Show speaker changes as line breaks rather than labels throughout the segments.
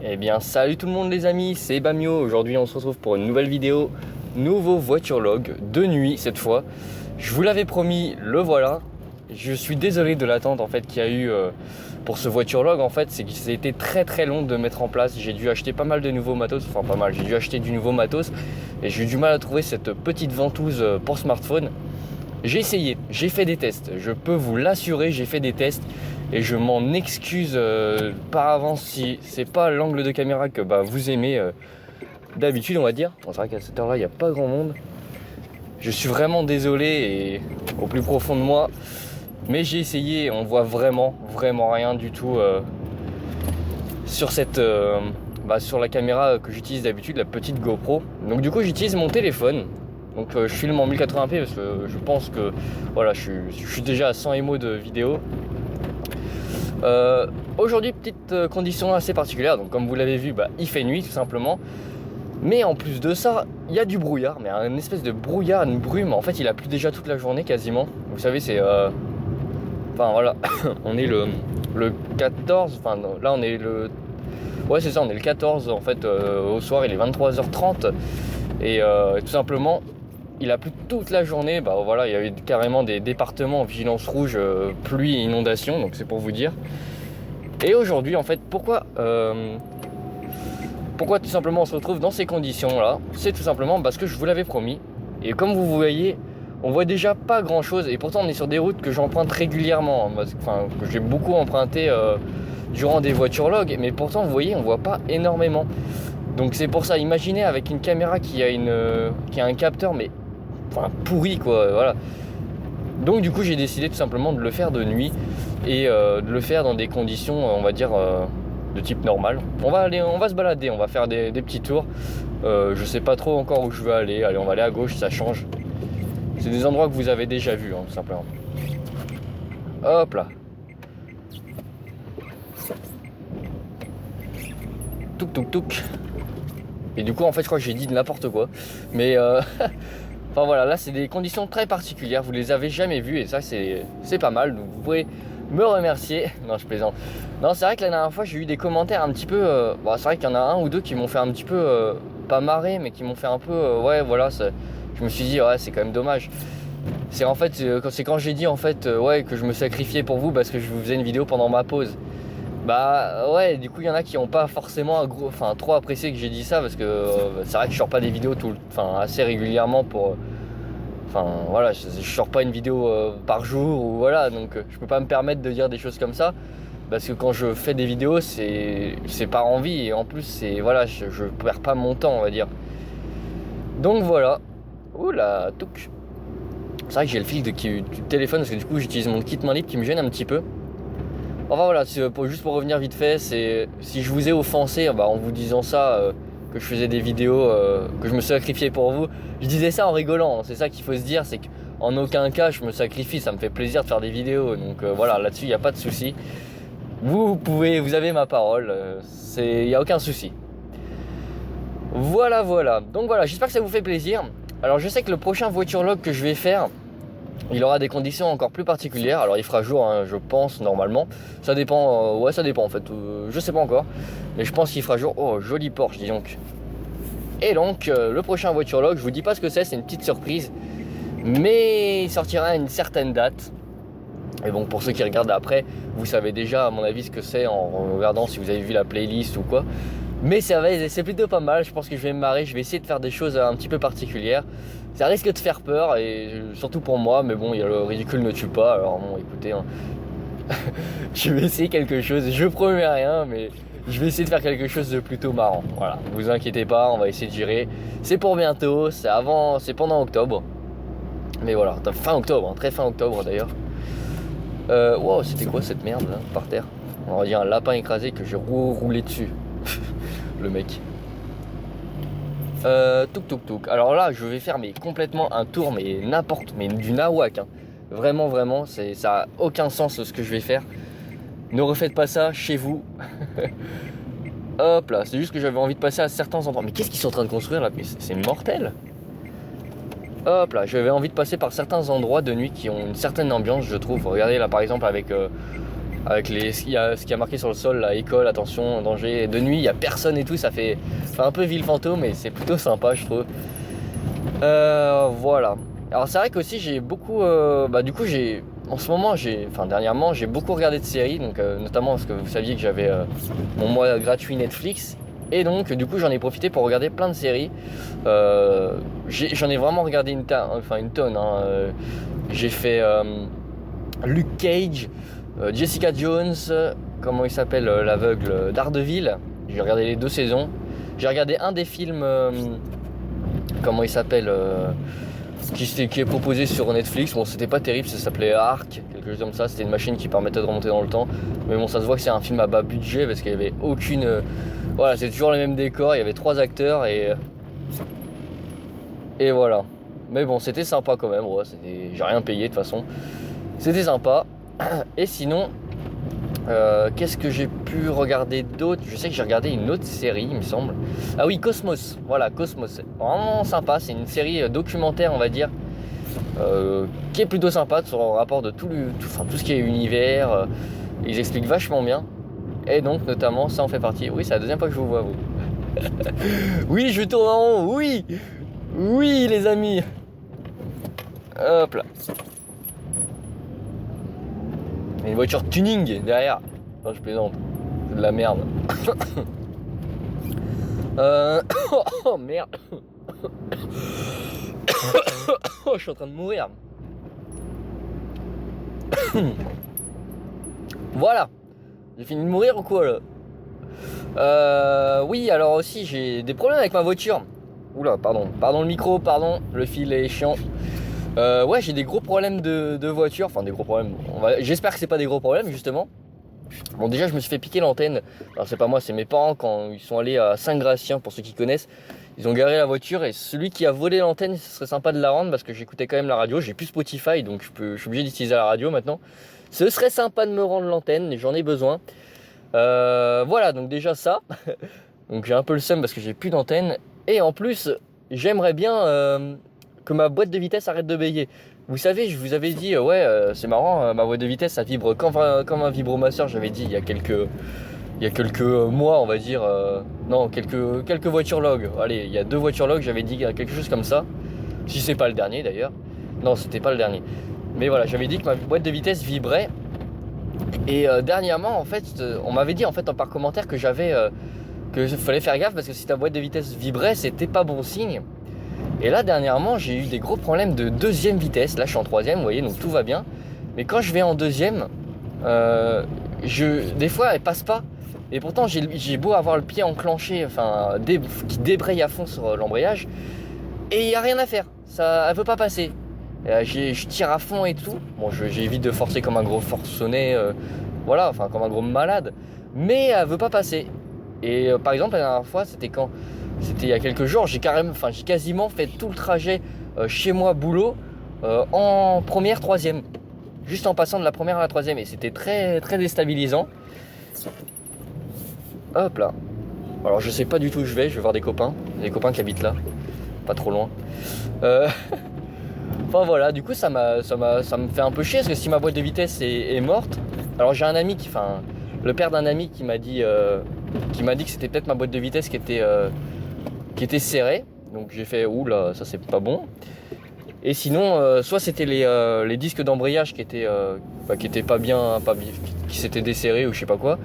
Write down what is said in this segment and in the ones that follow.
Eh bien salut tout le monde les amis, c'est Bamio. Aujourd'hui on se retrouve pour une nouvelle vidéo, nouveau voiturologue, de nuit cette fois. Je vous l'avais promis, le voilà. Je suis désolé de l'attente en fait qu'il y a eu pour ce voiturologue en fait, c'est que ça a été très long de mettre en place. J'ai dû acheter pas mal de nouveaux matos, enfin pas mal, j'ai dû acheter du nouveau matos et j'ai eu du mal à trouver cette petite ventouse pour smartphone. J'ai essayé, j'ai fait des tests, je peux vous l'assurer, j'ai fait des tests et je m'en excuse par avance si c'est pas l'angle de caméra que vous aimez d'habitude on va dire. Bon, c'est vrai qu'à cette heure là il n'y a pas grand monde. Je suis vraiment désolé et au plus profond de moi, mais j'ai essayé et on voit vraiment rien du tout sur cette sur la caméra que j'utilise d'habitude, la petite GoPro. Donc du coup j'utilise mon téléphone. Donc je filme en 1080p parce que je pense que voilà, je suis déjà à 100 emo de vidéo. Aujourd'hui, petite condition assez particulière. Donc comme vous l'avez vu, il fait nuit tout simplement. Mais en plus de ça, il y a du brouillard, mais un espèce de brouillard, une brume. En fait, il a plu déjà toute la journée quasiment. Vous savez, c'est enfin voilà, on est le 14. Enfin là, on est le ouais, c'est ça, on est le 14 en fait. Au soir, il est 23h30 et tout simplement. Il a plu toute la journée, voilà, il y avait carrément des départements en vigilance rouge, pluie et inondation, donc c'est pour vous dire. Et aujourd'hui, en fait, pourquoi tout simplement on se retrouve dans ces conditions-là? C'est tout simplement parce que je vous l'avais promis. Et comme vous voyez, on voit déjà pas grand-chose. Et pourtant, on est sur des routes que j'emprunte régulièrement, que j'ai beaucoup emprunté durant des voiturologues. Mais pourtant, vous voyez, on voit pas énormément. Donc c'est pour ça, imaginez avec une caméra qui a un capteur, mais pourri quoi, voilà. Donc du coup j'ai décidé tout simplement de le faire de nuit et de le faire dans des conditions on va dire de type normal. On va se balader, on va faire des petits tours. Je sais pas trop encore où je veux aller. Allez, on va aller à gauche, ça change. C'est des endroits que vous avez déjà vus tout simplement. Hop là. Touk. Et du coup en fait je crois que j'ai dit de n'importe quoi. Mais enfin voilà, là c'est des conditions très particulières, vous les avez jamais vues et ça c'est pas mal, donc vous pouvez me remercier. Non, je plaisante. Non, c'est vrai que la dernière fois j'ai eu des commentaires un petit peu, c'est vrai qu'il y en a un ou deux qui m'ont fait un petit peu, pas marrer, mais qui m'ont fait un peu, ouais voilà, je me suis dit ouais c'est quand même dommage. C'est en fait, c'est quand j'ai dit en fait, ouais que je me sacrifiais pour vous parce que je vous faisais une vidéo pendant ma pause. Ouais, du coup il y en a qui n'ont pas forcément trop apprécié que j'ai dit ça parce que c'est vrai que je sors pas des vidéos assez régulièrement pour voilà, je sors pas une vidéo par jour ou voilà, donc je peux pas me permettre de dire des choses comme ça parce que quand je fais des vidéos c'est par envie et en plus c'est voilà, je perds pas mon temps on va dire. Donc voilà. Oula, touc. C'est vrai que j'ai le fil du téléphone parce que du coup j'utilise mon kit main libre qui me gêne un petit peu. Enfin voilà, juste pour revenir vite fait, c'est si je vous ai offensé en vous disant ça, que je faisais des vidéos, que je me sacrifiais pour vous, je disais ça en rigolant, c'est ça qu'il faut se dire, c'est qu'en aucun cas je me sacrifie, ça me fait plaisir de faire des vidéos, donc voilà, là-dessus il n'y a pas de souci. Vous avez ma parole, il n'y a aucun souci. Voilà, donc voilà, j'espère que ça vous fait plaisir. Alors je sais que le prochain voiturologue que je vais faire, il aura des conditions encore plus particulières. Alors il fera jour, je pense, normalement. Ça dépend, ça dépend en fait. Je sais pas encore. Mais je pense qu'il fera jour. Oh, joli Porsche, dis donc. Et donc, le prochain voiturologue, je vous dis pas ce que c'est une petite surprise. Mais il sortira à une certaine date. Et bon, pour ceux qui regardent après, vous savez déjà, à mon avis, ce que c'est en regardant si vous avez vu la playlist ou quoi. Mais c'est plutôt pas mal. Je pense que je vais me marrer. Je vais essayer de faire des choses un petit peu particulières. Ça risque de faire peur, et surtout pour moi, mais bon, il y a le ridicule ne tue pas, alors bon, écoutez, je vais essayer quelque chose, je promets rien, mais je vais essayer de faire quelque chose de plutôt marrant, voilà, ne vous inquiétez pas, on va essayer de gérer, c'est pour bientôt, c'est pendant octobre, mais voilà, fin octobre, très fin octobre d'ailleurs. Wow, c'était quoi cette merde là, par terre? On va dire un lapin écrasé que j'ai roulé dessus, le mec. Touk. Alors là, je vais faire complètement un tour, mais du nawak. Vraiment, ça a aucun sens ce que je vais faire. Ne refaites pas ça chez vous. Hop là, c'est juste que j'avais envie de passer à certains endroits. Mais qu'est-ce qu'ils sont en train de construire là? Mais c'est mortel. Hop là, j'avais envie de passer par certains endroits de nuit qui ont une certaine ambiance, je trouve. Regardez là par exemple avec avec ce qui a marqué sur le sol, là, école, attention, danger. De nuit, il n'y a personne et tout, ça fait un peu ville fantôme, mais c'est plutôt sympa, je trouve. Voilà. Alors c'est vrai qu'aussi j'ai beaucoup, du coup dernièrement j'ai beaucoup regardé de séries, donc notamment parce que vous saviez que j'avais mon mois gratuit Netflix, et donc du coup j'en ai profité pour regarder plein de séries. J'en ai vraiment regardé une tonne. Hein. J'ai fait Luke Cage, Jessica Jones, comment il s'appelle, l'aveugle, Daredevil. J'ai regardé les 2 saisons. J'ai regardé un des films, comment il s'appelle, qui est proposé sur Netflix. Bon, c'était pas terrible, ça s'appelait Ark, quelque chose comme ça. C'était une machine qui permettait de remonter dans le temps. Mais bon, ça se voit que c'est un film à bas budget parce qu'il y avait aucune. Voilà, c'est toujours les mêmes décors. Il y avait 3 acteurs et voilà. Mais bon, c'était sympa quand même. Ouais, j'ai rien payé de toute façon. C'était sympa. Et sinon, qu'est-ce que j'ai pu regarder d'autre? Je sais que j'ai regardé une autre série, il me semble. Ah oui, Cosmos. Voilà, Cosmos. C'est vraiment sympa. C'est une série documentaire, on va dire, qui est plutôt sympa sur le rapport de tout ce qui est univers. Ils expliquent vachement bien. Et donc, notamment, ça en fait partie. Oui, c'est la 2e fois que je vous vois, vous. Oui, je tourne en rond. Oui. Oui, les amis. Hop là. Il y a une voiture tuning derrière. Non, je plaisante. C'est de la merde. Oh merde. Oh, je suis en train de mourir. Voilà. J'ai fini de mourir ou quoi là? Oui, alors aussi j'ai des problèmes avec ma voiture. Oula, pardon le micro, pardon, le fil est chiant. Ouais, j'ai des gros problèmes de voiture, enfin des gros problèmes. J'espère que c'est pas des gros problèmes justement. Bon, déjà je me suis fait piquer l'antenne. Alors c'est pas moi, c'est mes parents quand ils sont allés à Saint-Gratien, pour ceux qui connaissent. Ils ont garé la voiture et celui qui a volé l'antenne, ce serait sympa de la rendre parce que j'écoutais quand même la radio. J'ai plus Spotify donc je suis obligé d'utiliser la radio maintenant. Ce serait sympa de me rendre l'antenne, j'en ai besoin. Voilà, donc déjà ça. Donc j'ai un peu le seum parce que j'ai plus d'antenne. Et en plus, j'aimerais bien que ma boîte de vitesse arrête de bégayer. Vous savez, je vous avais dit, c'est marrant, ma boîte de vitesse, ça vibre comme un vibromasseur, j'avais dit il y a quelques mois, on va dire. Non, quelques voitures log. Allez, il y a 2 voitures log, j'avais dit quelque chose comme ça. Si c'est pas le dernier d'ailleurs. Non, c'était pas le dernier. Mais voilà, j'avais dit que ma boîte de vitesse vibrait. Et dernièrement, en fait, on m'avait dit en fait par commentaire que que fallait faire gaffe parce que si ta boîte de vitesse vibrait, c'était pas bon signe. Et là, dernièrement, j'ai eu des gros problèmes de 2e vitesse. Là, je suis en 3e, vous voyez, donc tout va bien. Mais quand je vais en 2e, des fois, elle passe pas. Et pourtant, j'ai beau avoir le pied enclenché, qui débraye à fond sur l'embrayage, et il n'y a rien à faire. Elle veut pas passer. Je tire à fond et tout. Bon, j'évite de forcer comme un gros forcené, comme un gros malade. Mais elle veut pas passer. Et par exemple, la dernière fois, c'était il y a quelques jours, j'ai quasiment fait tout le trajet chez moi boulot en 1re, 3e. Juste en passant de la 1re à la 3e. Et c'était très, très déstabilisant. Hop là. Alors je sais pas du tout où je vais voir des copains qui habitent là. Pas trop loin. Enfin voilà, du coup ça me fait un peu chier parce que si ma boîte de vitesse est morte. Alors j'ai un ami le père d'un ami qui m'a dit que c'était peut-être ma boîte de vitesse qui était serrée. Donc j'ai fait oula, ça c'est pas bon. Et sinon, soit c'était les disques d'embrayage qui étaient pas bien, qui s'étaient desserrés ou je sais pas quoi.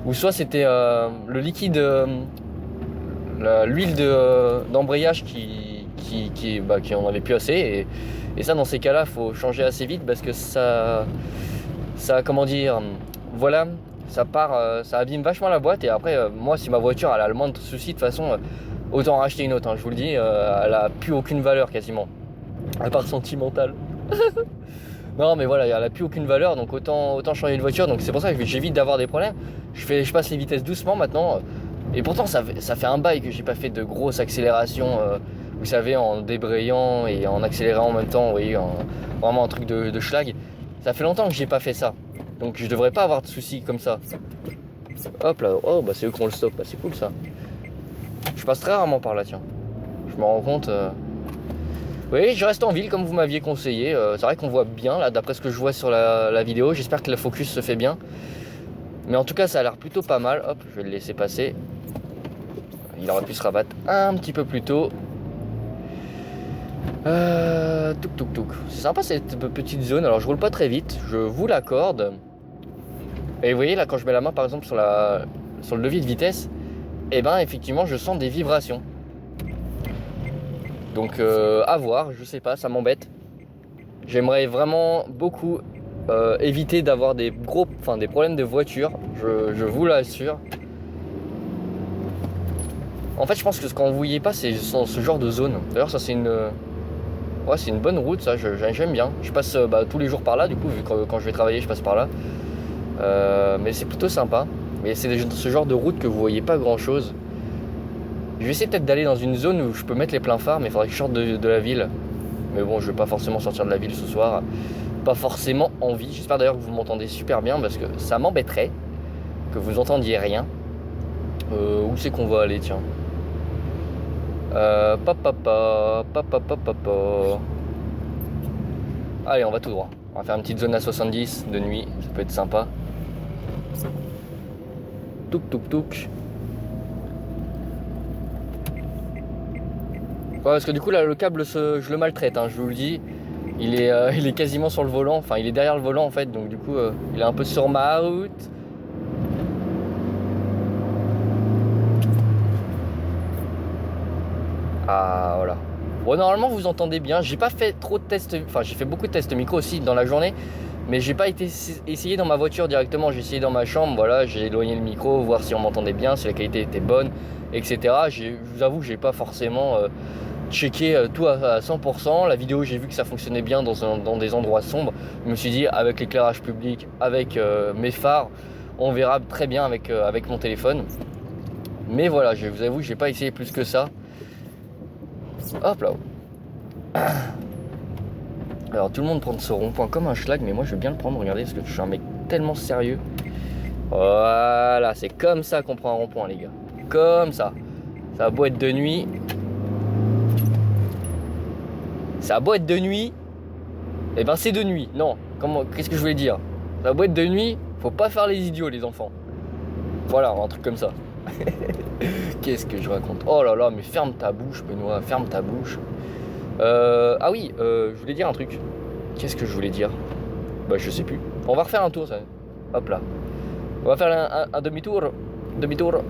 Ou soit c'était le liquide, l'huile d'embrayage qui en avait plus assez. Et ça, dans ces cas-là, faut changer assez vite parce que ça comment dire, voilà, ça abîme vachement la boîte. Et après, moi, si ma voiture elle a le moindre souci, de toute façon, autant racheter une autre. Hein, je vous le dis, elle a plus aucune valeur quasiment, à part sentimentale. Non, mais voilà, elle a plus aucune valeur, donc autant changer de voiture. Donc c'est pour ça que j'évite d'avoir des problèmes. Je passe les vitesses doucement maintenant. Et pourtant, ça fait un bail que j'ai pas fait de grosses accélérations. Vous savez, en débrayant et en accélérant en même temps, vous voyez, vraiment un truc de schlag. Ça fait longtemps que j'ai pas fait ça. Donc je devrais pas avoir de soucis comme ça. Hop là, oh bah c'est eux qui ont le stop, bah, c'est cool ça. Je passe très rarement par là, tiens. Je me rends compte. Oui, je reste en ville comme vous m'aviez conseillé. C'est vrai qu'on voit bien là, d'après ce que je vois sur la vidéo. J'espère que le focus se fait bien. Mais en tout cas, ça a l'air plutôt pas mal. Hop, je vais le laisser passer. Il aurait pu se rabattre un petit peu plus tôt. Touk touk touk. C'est sympa cette petite zone. Alors je roule pas très vite, je vous l'accorde. Et vous voyez là, quand je mets la main par exemple sur le levier de vitesse, et ben effectivement je sens des vibrations. Donc à voir, je sais pas, ça m'embête. J'aimerais vraiment beaucoup éviter d'avoir des problèmes de voiture, je vous l'assure. En fait je pense que ce qu'on ne voyait pas c'est ce genre de zone. D'ailleurs ça c'est une bonne route, ça j'aime bien. Je passe tous les jours par là du coup, vu que quand je vais travailler je passe par là. Mais c'est plutôt sympa. Mais c'est ce genre de route que vous voyez pas grand chose. Je vais essayer peut-être d'aller dans une zone où je peux mettre les pleins phares, mais il faudrait que je sorte de la ville. Mais bon, je vais pas forcément sortir de la ville ce soir. Pas forcément envie. J'espère d'ailleurs que vous m'entendez super bien parce que ça m'embêterait que vous entendiez rien. Où c'est qu'on va aller, tiens. Allez, on va tout droit. On va faire une petite zone à 70 de nuit, ça peut être sympa. Touk touk touk. Ouais, parce que du coup là le câble je le maltraite, hein, je vous le dis. Il est quasiment sur le volant, enfin il est derrière le volant en fait, donc du coup il est un peu sur ma route. Ah voilà. Bon normalement vous entendez bien, j'ai pas fait trop de tests, enfin j'ai fait beaucoup de tests micro aussi dans la journée. Mais j'ai pas essayé dans ma voiture directement, j'ai essayé dans ma chambre, voilà, j'ai éloigné le micro, voir si on m'entendait bien, si la qualité était bonne, etc. Je vous avoue que j'ai pas forcément checké tout à 100%. La vidéo, j'ai vu que ça fonctionnait bien dans des endroits sombres. Je me suis dit, avec l'éclairage public, avec mes phares, on verra très bien avec mon téléphone. Mais voilà, je vous avoue que j'ai pas essayé plus que ça. Hop là. Alors tout le monde prend ce rond-point comme un schlag, mais moi je vais bien le prendre, regardez, parce que je suis un mec tellement sérieux. Voilà, c'est comme ça qu'on prend un rond-point les gars. Comme ça. Ça a beau être de nuit. Ça a beau être de nuit. Eh ben c'est de nuit. Non, qu'est-ce que je voulais dire? Ça a beau être de nuit, faut pas faire les idiots les enfants. Voilà, un truc comme ça. Qu'est-ce que je raconte? Oh là là, mais ferme ta bouche Benoît, ferme ta bouche. Ah oui, je voulais dire un truc. Qu'est-ce que je voulais dire? Bah je sais plus. On va refaire un tour ça. Hop là. On va faire un demi-tour. Demi-tour.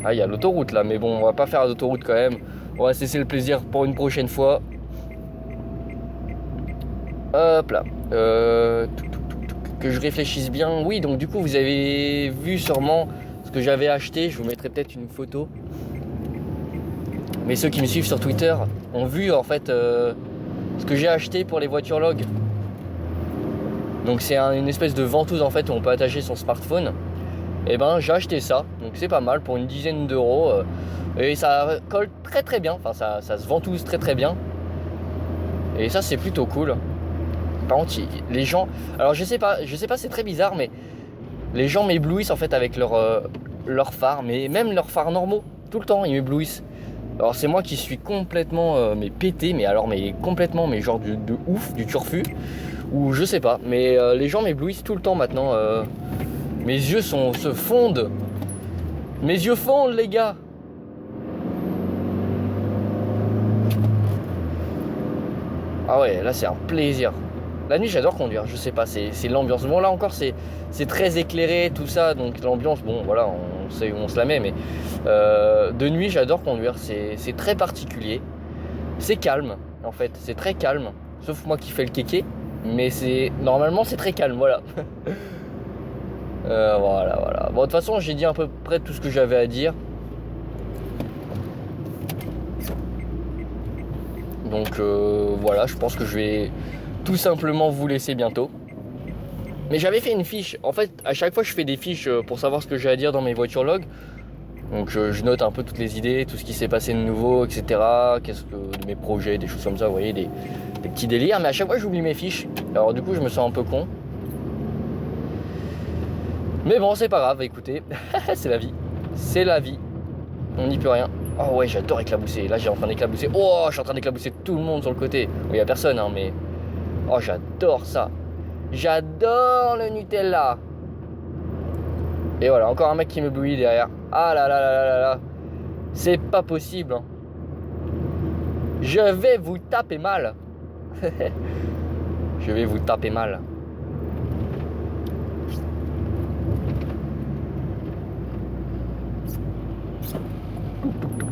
Ah il y a l'autoroute là, mais bon on va pas faire l'autoroute quand même. On va cesser le plaisir pour une prochaine fois. Hop là. Que je réfléchisse bien. Oui, donc du coup, vous avez vu sûrement ce que j'avais acheté. Je vous mettrai peut-être une photo. Mais ceux qui me suivent sur Twitter ont vu en fait ce que j'ai acheté pour les voitures log. Donc c'est une espèce de ventouse en fait où on peut attacher son smartphone. Et ben j'ai acheté ça. Donc c'est pas mal pour une dizaine d'euros. Et ça colle très très bien. Enfin ça se ventouse très très bien. Et ça c'est plutôt cool. Par contre, les gens... Alors je sais pas, c'est très bizarre, mais les gens m'éblouissent en fait avec leurs phares, mais même leurs phares normaux, tout le temps, ils m'éblouissent. Alors c'est moi qui suis complètement pété, mais complètement, mais genre de ouf, du turfu, ou je sais pas, mais les gens m'éblouissent tout le temps maintenant. Mes yeux se fondent. Mes yeux fondent, les gars. Ah ouais, là c'est un plaisir. La nuit j'adore conduire, je sais pas, c'est l'ambiance. Bon là encore c'est très éclairé tout ça, donc l'ambiance, bon voilà, on sait où on se la met, mais de nuit j'adore conduire, c'est très particulier. C'est calme en fait, c'est très calme, sauf moi qui fais le kéké, mais normalement c'est très calme, voilà. Voilà. Bon de toute façon j'ai dit à peu près tout ce que j'avais à dire. Donc voilà, je pense que je vais tout simplement vous laisser bientôt. Mais j'avais fait une fiche. En fait, à chaque fois, je fais des fiches pour savoir ce que j'ai à dire dans mes voitures log. Donc, je note un peu toutes les idées, tout ce qui s'est passé de nouveau, etc. De mes projets, des choses comme ça, vous voyez, des petits délires. Mais à chaque fois, j'oublie mes fiches. Alors, du coup, je me sens un peu con. Mais bon, c'est pas grave, écoutez, c'est la vie. C'est la vie. On n'y peut rien. Oh ouais, j'adore éclabousser. Là, j'ai en train d'éclabousser. Oh, je suis en train d'éclabousser tout le monde sur le côté. Il n'y a personne, hein, mais... Oh, j'adore ça. J'adore le Nutella. Et voilà, encore un mec qui me bouillit derrière. Ah là là là là là là. C'est pas possible. Hein. Je vais vous taper mal. Je vais vous taper mal.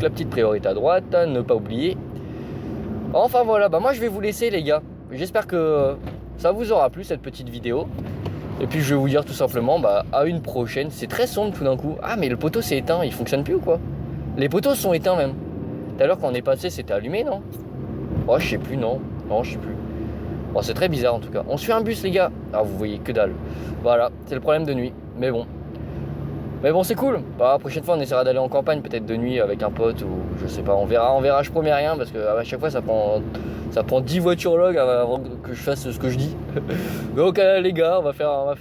La petite priorité à droite, ne pas oublier. Enfin voilà, bah moi je vais vous laisser les gars. J'espère que ça vous aura plu cette petite vidéo. Et puis je vais vous dire tout simplement bah à une prochaine. C'est très sombre tout d'un coup. Ah mais le poteau s'est éteint, il fonctionne plus ou quoi? Les poteaux sont éteints même. Tout à l'heure quand on est passé c'était allumé non? Oh je sais plus non. Non je sais plus. Bon c'est très bizarre en tout cas. On suit un bus les gars. Ah vous voyez que dalle. Voilà, c'est le problème de nuit. Mais bon. Mais bon c'est cool. Bah, la prochaine fois on essaiera d'aller en campagne peut-être de nuit avec un pote ou je sais pas, on verra, je promets rien parce que à chaque fois ça prend 10 voitures log avant que je fasse ce que je dis. Donc les gars, on va faire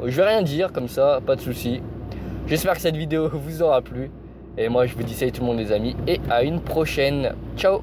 je vais rien dire comme ça, pas de soucis. J'espère que cette vidéo vous aura plu et moi je vous dis salut tout le monde les amis et à une prochaine. Ciao.